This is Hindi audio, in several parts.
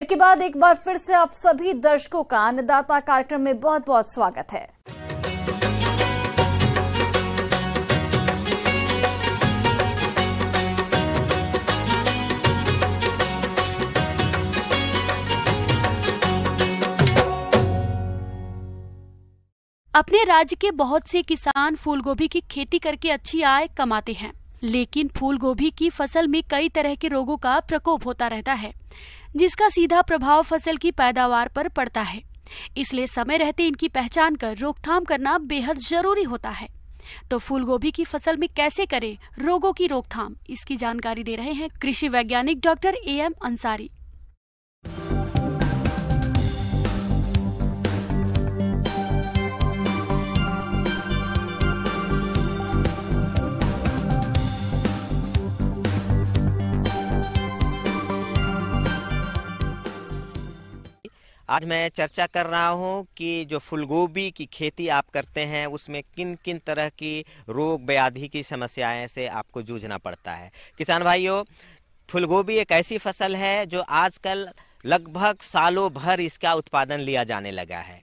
के बाद एक बार फिर से आप सभी दर्शकों का अन्नदाता कार्यक्रम में बहुत बहुत स्वागत है। अपने राज्य के बहुत से किसान फूलगोभी की खेती करके अच्छी आय कमाते हैं, लेकिन फूलगोभी की फसल में कई तरह के रोगों का प्रकोप होता रहता है, जिसका सीधा प्रभाव फसल की पैदावार पर पड़ता है। इसलिए समय रहते इनकी पहचान कर रोकथाम करना बेहद जरूरी होता है। तो फूलगोभी की फसल में कैसे करें रोगों की रोकथाम, इसकी जानकारी दे रहे हैं कृषि वैज्ञानिक डॉक्टर AM अंसारी। आज मैं चर्चा कर रहा हूं कि जो फूलगोभी की खेती आप करते हैं उसमें किन किन तरह की रोग व्याधि की समस्याएं से आपको जूझना पड़ता है। किसान भाइयों, फूलगोभी एक ऐसी फसल है जो आजकल लगभग सालों भर इसका उत्पादन लिया जाने लगा है।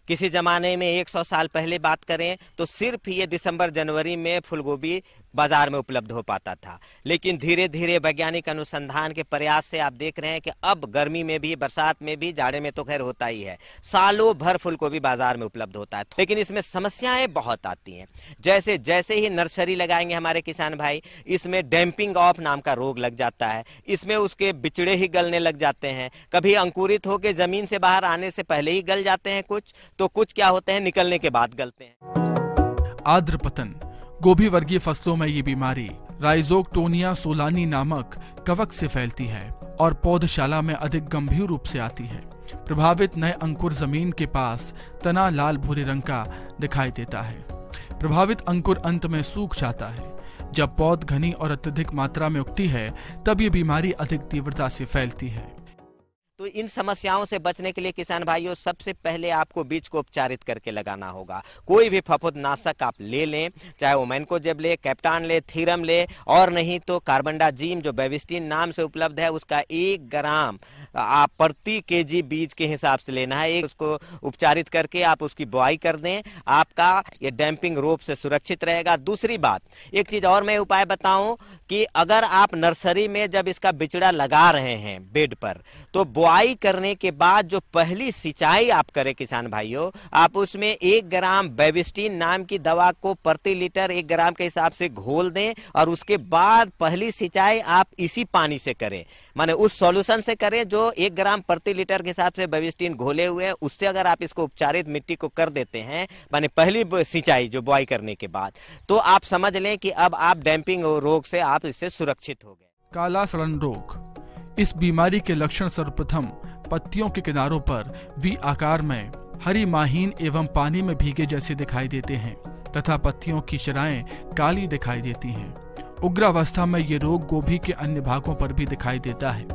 किसी ज़माने में 100 साल पहले बात करें तो सिर्फ ये दिसंबर जनवरी में फूलगोभी बाजार में उपलब्ध हो पाता था, लेकिन धीरे धीरे वैज्ञानिक अनुसंधान के प्रयास से आप देख रहे हैं कि अब गर्मी में भी, बरसात में भी, जाड़े में तो खैर होता ही है, सालों भर फूलगोभी बाजार में उपलब्ध होता है। लेकिन इसमें समस्याएं बहुत आती हैं। जैसे जैसे ही नर्सरी लगाएंगे हमारे किसान भाई, इसमें डैम्पिंग ऑफ नाम का रोग लग जाता है। इसमें उसके बिचड़े ही गलने लग जाते हैं, कभी अंकुरित होकर जमीन से बाहर आने से पहले ही गल जाते हैं कुछ, तो कुछ क्या होते हैं निकलने के बाद गलते हैं। आर्द्र पतन गोभी वर्गीय फसलों में ये बीमारी राइजोक्टोनिया सोलानी नामक कवक से फैलती है और पौधशाला में अधिक गंभीर रूप से आती है। प्रभावित नए अंकुर जमीन के पास तना लाल भूरे रंग का दिखाई देता है। प्रभावित अंकुर अंत में सूख जाता है। जब पौध घनी और अत्यधिक मात्रा में उगती है तब ये बीमारी अधिक तीव्रता से फैलती है। तो इन समस्याओं से बचने के लिए किसान भाइयों, सबसे पहले आपको बीज को उपचारित करके लगाना होगा। कोई भी फफूंदनाशक आप ले लें, चाहे वो मैनकोजेब ले, कैप्टान ले, थीरम ले, और नहीं तो कार्बेंडाजिम जो बेविस्टिन नाम से उपलब्ध है उसका 1 ग्राम आप प्रति केजी बीज के हिसाब से लेना है। उसको उपचारित करके आप उसकी बुआई कर दें, आपका ये डैम्पिंग रोग से सुरक्षित रहेगा। दूसरी बात, एक चीज और मैं उपाय बताऊं कि अगर आप नर्सरी में जब इसका बिचड़ा लगा रहे हैं बेड पर, तो बुआई करने के बाद जो पहली सिंचाई आप करें किसान भाइयों, आप उसमें 1 ग्राम बेविस्टिन नाम की दवा को प्रति लीटर 1 ग्राम के हिसाब से घोल दें, और उसके बाद पहली सिंचाई आप इसी पानी से करें, माने उस सॉल्यूशन से करें जो 1 ग्राम प्रति लीटर के हिसाब से बेविस्टिन घोले हुए हैं। उससे अगर आप इसको उपचारित मिट्टी को कर देते हैं, माने पहली सिंचाई जो बुआई करने के बाद, तो आप समझ लें कि अब आप डैम्पिंग रोग से आप इससे सुरक्षित हो गए। काला सड़न रोग, इस बीमारी के लक्षण सर्वप्रथम पत्तियों के किनारों पर वी आकार में हरी माहीन एवं पानी में भीगे जैसे दिखाई देते हैं तथा पत्तियों की शराएं काली दिखाई देती हैं। उग्र अवस्था में ये रोग गोभी के अन्य भागों पर भी दिखाई देता है,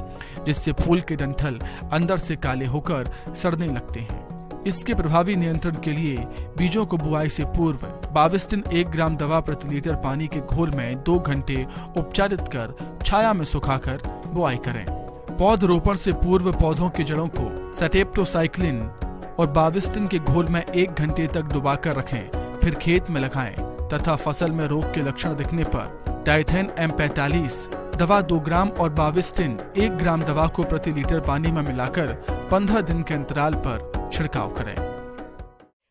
जिससे फूल के डंठल अंदर से काले होकर सड़ने लगते हैं। इसके प्रभावी नियंत्रण के लिए बीजों को बुआई से पूर्व बाविस्टिन 1 ग्राम दवा प्रति लीटर पानी के घोल में 2 घंटे उपचारित कर छाया में सुखाकर बुआई करें। पौधरोपण से पूर्व पौधों की जड़ों को सेटेप्टोसाइक्लिन और बाविस्टिन के घोल में 1 घंटे तक डुबाकर रखें, फिर खेत में लगाएं तथा फसल में रोग के लक्षण दिखने पर डाइथेन M45 दवा 2 ग्राम और बाविस्टिन 1 ग्राम दवा को प्रति लीटर पानी में मिलाकर 15 दिन के अंतराल पर छिड़काव करें।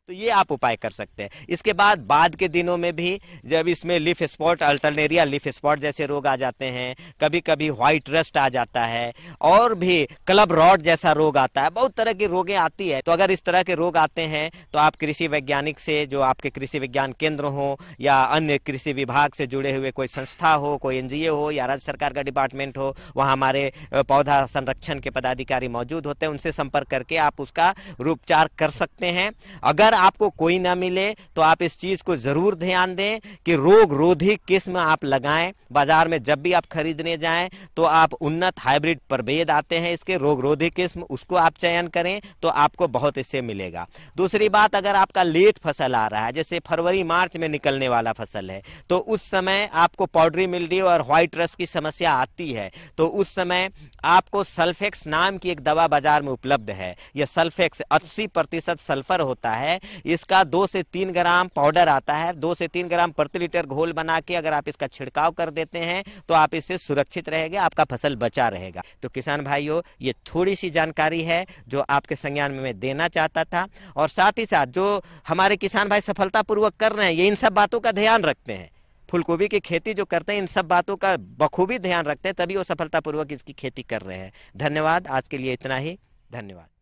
तो ये आप उपाय कर सकते हैं। इसके बाद के दिनों में भी जब इसमें leaf spot, Alternaria leaf spot जैसे रोग आ जाते हैं, कभी कभी व्हाइट रस्ट आ जाता है, और भी क्लब रॉट जैसा रोग आता है, बहुत तरह की रोगें आती है। तो अगर इस तरह के रोग आते हैं तो आप कृषि वैज्ञानिक से, जो आपके कृषि विज्ञान केंद्र हो या अन्य कृषि विभाग से जुड़े हुए कोई संस्था हो, कोई NGO हो या राज्य सरकार का डिपार्टमेंट हो, वहाँ हमारे पौधा संरक्षण के पदाधिकारी मौजूद होते हैं, उनसे संपर्क करके आप उसका उपचार कर सकते हैं। अगर आपको कोई ना मिले तो आप इस चीज को जरूर ध्यान दें कि रोग रोधी किस्म आप लगाएं। बाजार में जब भी आप खरीदने जाएं तो आप उन्नत हाइब्रिड प्रभेद आते हैं इसके रोग रोधी किस्म, उसको आप चयन करें तो आपको बहुत इससे मिलेगा। दूसरी बात, अगर आपका लेट फसल आ रहा है, जैसे फरवरी मार्च में निकलने वाला फसल है, तो उस समय आपको पाउडरी मिल्ड्यू और व्हाइट रस्ट की समस्या आती है, तो उस समय आपको सल्फेक्स नाम की एक दवा बाजार में उपलब्ध है। यह सल्फेक्स 80% सल्फर होता है। इसका 2 से 3 ग्राम पाउडर आता है। 2 से 3 ग्राम प्रति लीटर घोल बना के अगर आप इसका छिड़काव कर देते हैं तो आप इससे सुरक्षित रहेंगे, आपका फसल बचा रहेगा। तो किसान भाइयों, ये थोड़ी सी जानकारी है जो आपके संज्ञान में मैं देना चाहता था। और साथ ही साथ जो हमारे किसान भाई सफलतापूर्वक कर रहे हैं, ये इन सब बातों का ध्यान रखते हैं। फूलगोभी की खेती जो करते हैं इन सब बातों का बखूबी ध्यान रखते हैं, तभी वो सफलतापूर्वक इसकी खेती कर रहे हैं। धन्यवाद। आज के लिए इतना ही। धन्यवाद।